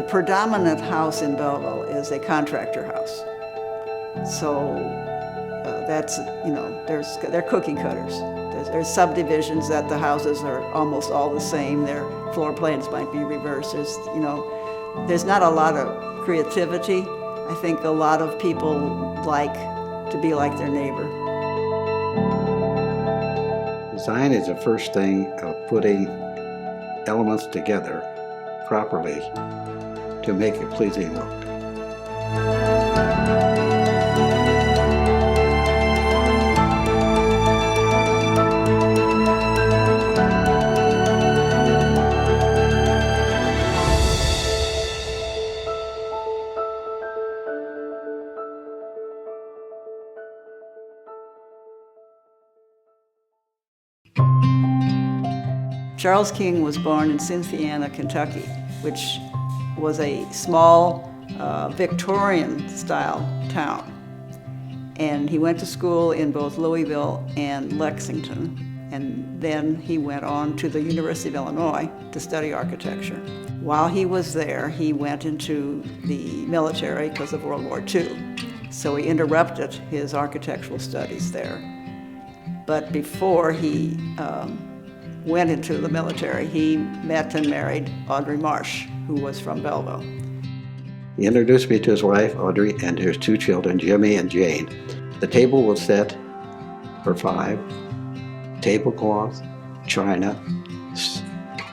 predominant house in Belleville is a contractor house. So that's, they're cookie cutters. There's subdivisions that the houses are almost all the same. Their floor plans might be reversed. There's not a lot of creativity. I think a lot of people like to be like their neighbor. Design is the first thing of putting elements together properly to make a pleasing look. Charles King was born in Cynthiana, Kentucky, which was a small Victorian-style town. And he went to school in both Louisville and Lexington. And then he went on to the University of Illinois to study architecture. While he was there, he went into the military because of World War II. So he interrupted his architectural studies there. But before he went into the military, he met and married Audrey Marsh, who was from Belleville. He introduced me to his wife, Audrey, and his two children, Jimmy and Jane. The table was set for 5. Tablecloth, china,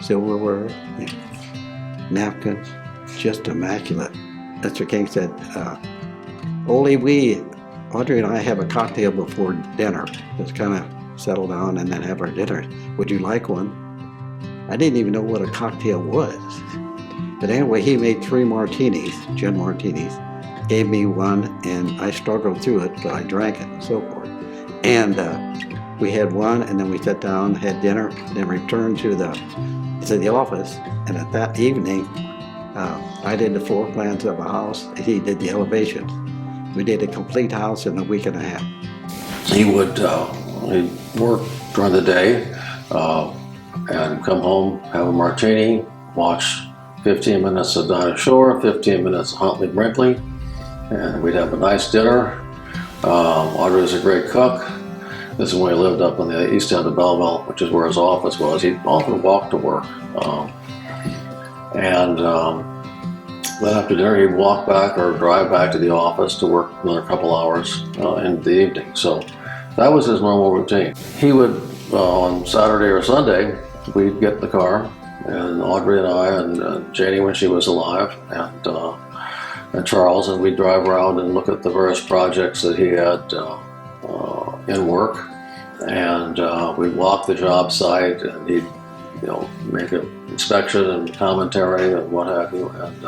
silverware, napkins, just immaculate. Mr. King said, Audrey and I have a cocktail before dinner. Just kind of settle down and then have our dinner. Would you like one? I didn't even know what a cocktail was. But anyway, he made 3 martinis, gin martinis, gave me one, and I struggled through it, but I drank it and so forth. And we had one, and then we sat down, had dinner, then returned to the office. And at that evening, I did the floor plans of a house. He did the elevations. We did a complete house in a week and a half. He would he'd work during the day and come home, have a martini, watch 15 minutes of Dinah Shore, 15 minutes of Huntley Brinkley, and we'd have a nice dinner. Audrey was a great cook. This is when he lived up on the east end of Belleville, which is where his office was. He'd often walk to work. Then after dinner, he'd walk back or drive back to the office to work another couple hours in the evening. So that was his normal routine. He would, on Saturday or Sunday, we'd get in the car, and Audrey and I and Janie when she was alive, and Charles, and we'd drive around and look at the various projects that he had in work, and we'd walk the job site, and he'd make an inspection and commentary and what have you, and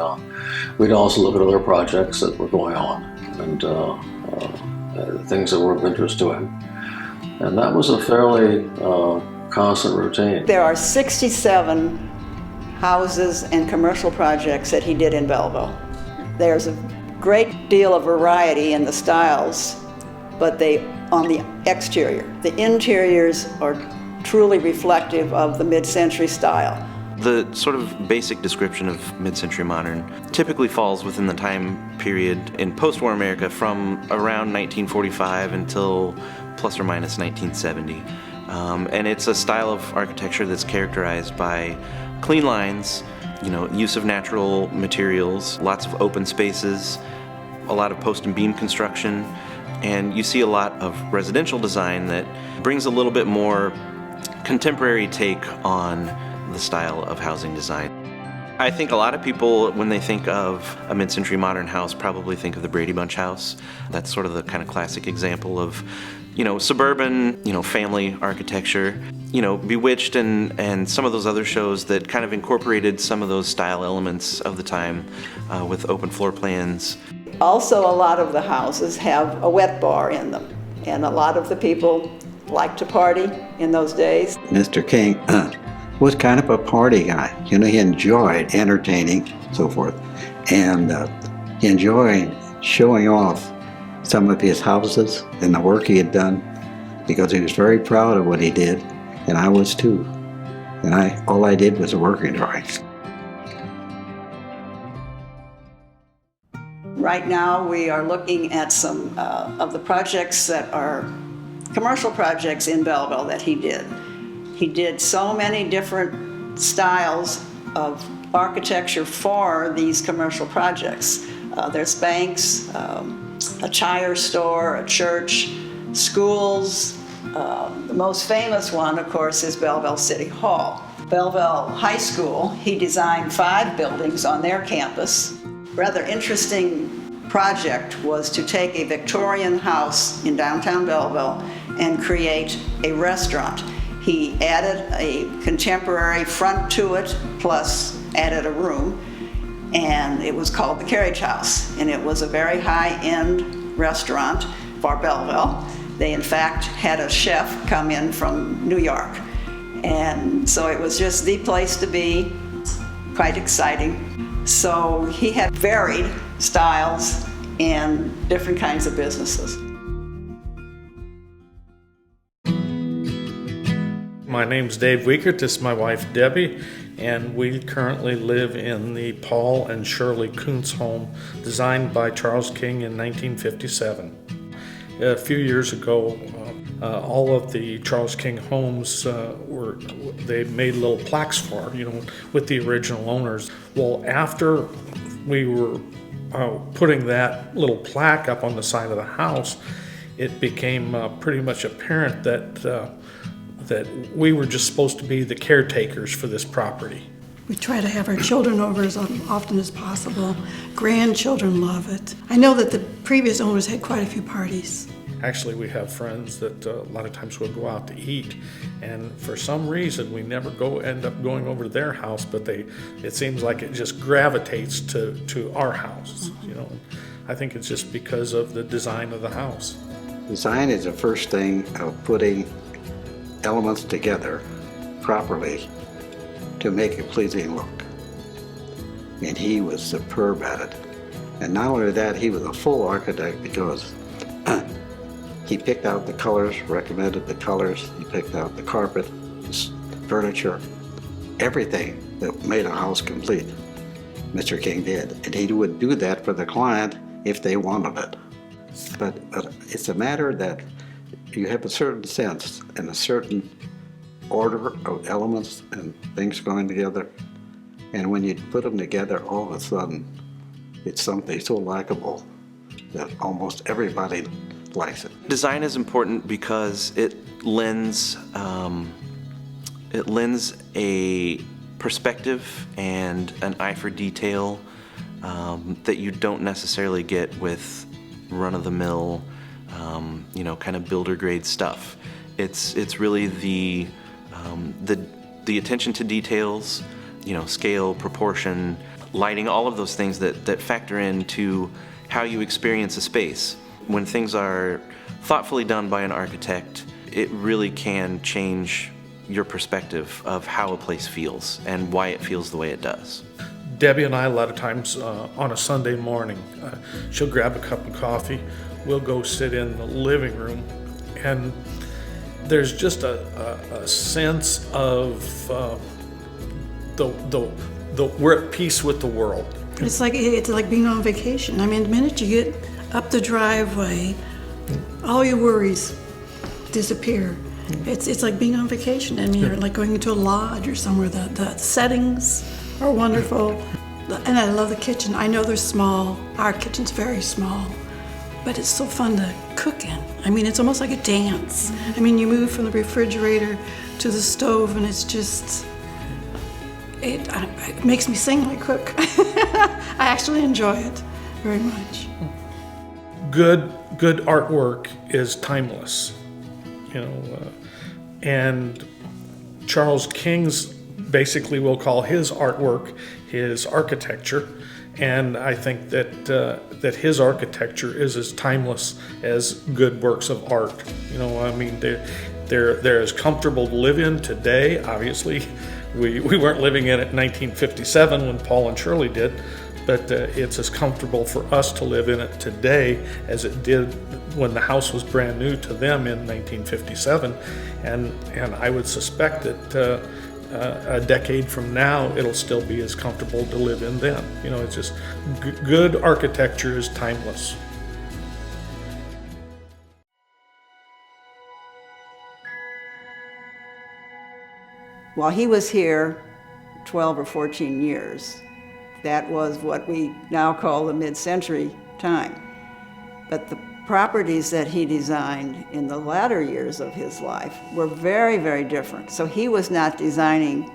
we'd also look at other projects that were going on and things that were of interest to him. And that was a fairly constant routine. There are 67 houses and commercial projects that he did in Belleville. There's a great deal of variety in the styles, but on the exterior. The interiors are truly reflective of the mid-century style. The sort of basic description of mid-century modern typically falls within the time period in post-war America from around 1945 until plus or minus 1970. And it's a style of architecture that's characterized by clean lines, use of natural materials, lots of open spaces, a lot of post and beam construction, and you see a lot of residential design that brings a little bit more contemporary take on the style of housing design. I think a lot of people, when they think of a mid-century modern house, probably think of the Brady Bunch house. That's sort of the kind of classic example of, suburban, family architecture. Bewitched and some of those other shows that kind of incorporated some of those style elements of the time with open floor plans. Also, a lot of the houses have a wet bar in them, and a lot of the people liked to party in those days. Mr. King was kind of a party guy. He enjoyed entertaining, so forth, and he enjoyed showing off some of his houses and the work he had done, because he was very proud of what he did, and I was too. And all I did was working drawings. Right now, we are looking at some of the projects that are commercial projects in Belleville that he did. He did so many different styles of architecture for these commercial projects. There's banks, a tire store, a church, schools. The most famous one, of course, is Belleville City Hall. Belleville High School, he designed 5 buildings on their campus. Rather interesting project was to take a Victorian house in downtown Belleville and create a restaurant. He added a contemporary front to it, plus added a room, and it was called the Carriage House, and it was a very high-end restaurant for Belleville. They in fact had a chef come in from New York, and so it was just the place to be, quite exciting. So he had varied styles and different kinds of businesses. My name's Dave Wiekert, this is my wife Debbie, and we currently live in the Paul and Shirley Kuntz home designed by Charles King in 1957. A few years ago, all of the Charles King homes they made little plaques for, with the original owners. Well, after we were putting that little plaque up on the side of the house, it became pretty much apparent that we were just supposed to be the caretakers for this property. We try to have our children over as often as possible. Grandchildren love it. I know that the previous owners had quite a few parties. Actually, we have friends that a lot of times we'll go out to eat, and for some reason we never end up going over to their house, but it seems like it just gravitates to our house. I think it's just because of the design of the house. Design is the first thing of putting elements together properly to make a pleasing look. And he was superb at it. And not only that, he was a full architect because he picked out the colors, recommended the colors, he picked out the carpet, furniture, everything that made a house complete. Mr. King did. And he would do that for the client if they wanted it. But it's a matter that you have a certain sense and a certain order of elements and things going together. And when you put them together, all of a sudden, it's something so likable that almost everybody likes it. Design is important because it lends a perspective and an eye for detail that you don't necessarily get with run-of-the-mill, kind of builder grade stuff. It's really the attention to details, scale, proportion, lighting, all of those things that factor into how you experience a space. When things are thoughtfully done by an architect, it really can change your perspective of how a place feels and why it feels the way it does. Debbie and I, a lot of times on a Sunday morning, she'll grab a cup of coffee, we'll go sit in the living room, and there's just a sense of we're at peace with the world. It's like being on vacation. I mean, the minute you get up the driveway, all your worries disappear. It's like being on vacation. I mean, you're like going into a lodge or somewhere. The settings are wonderful. And I love the kitchen. I know they're small. Our kitchen's very small. But it's so fun to cook in. I mean, it's almost like a dance. I mean, you move from the refrigerator to the stove, and it's just, it makes me sing when I cook. I actually enjoy it very much. Good artwork is timeless, and Charles King's basically we'll call his artwork his architecture, and I think that his architecture is as timeless as good works of art. I mean, they're as comfortable to live in today. Obviously, we weren't living in it in 1957 when Paul and Shirley did, but it's as comfortable for us to live in it today as it did when the house was brand new to them in 1957. And I would suspect that a decade from now, it'll still be as comfortable to live in then. You know, it's just good architecture is timeless. While he was here 12 or 14 years, that was what we now call the mid-century time. But the properties that he designed in the latter years of his life were very, very different. So he was not designing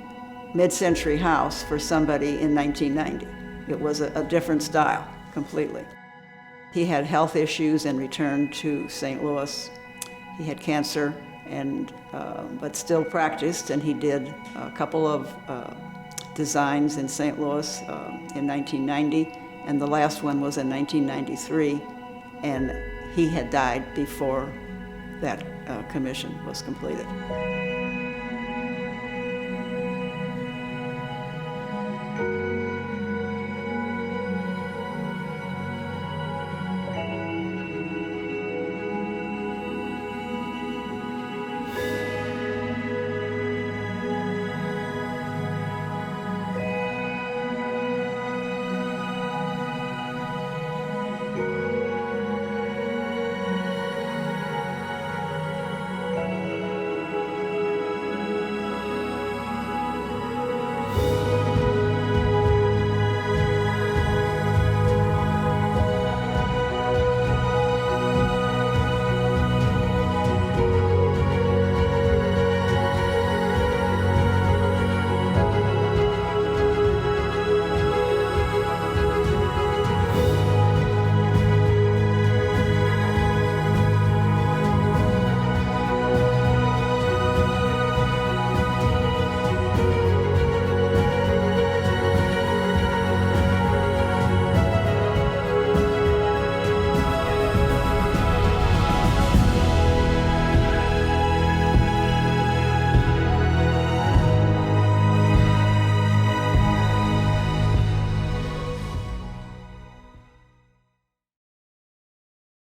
mid-century house for somebody in 1990. It was a different style completely. He had health issues and returned to St. Louis. He had cancer, but still practiced, and he did a couple of designs in St. Louis in 1990, and the last one was in 1993, and he had died before that commission was completed.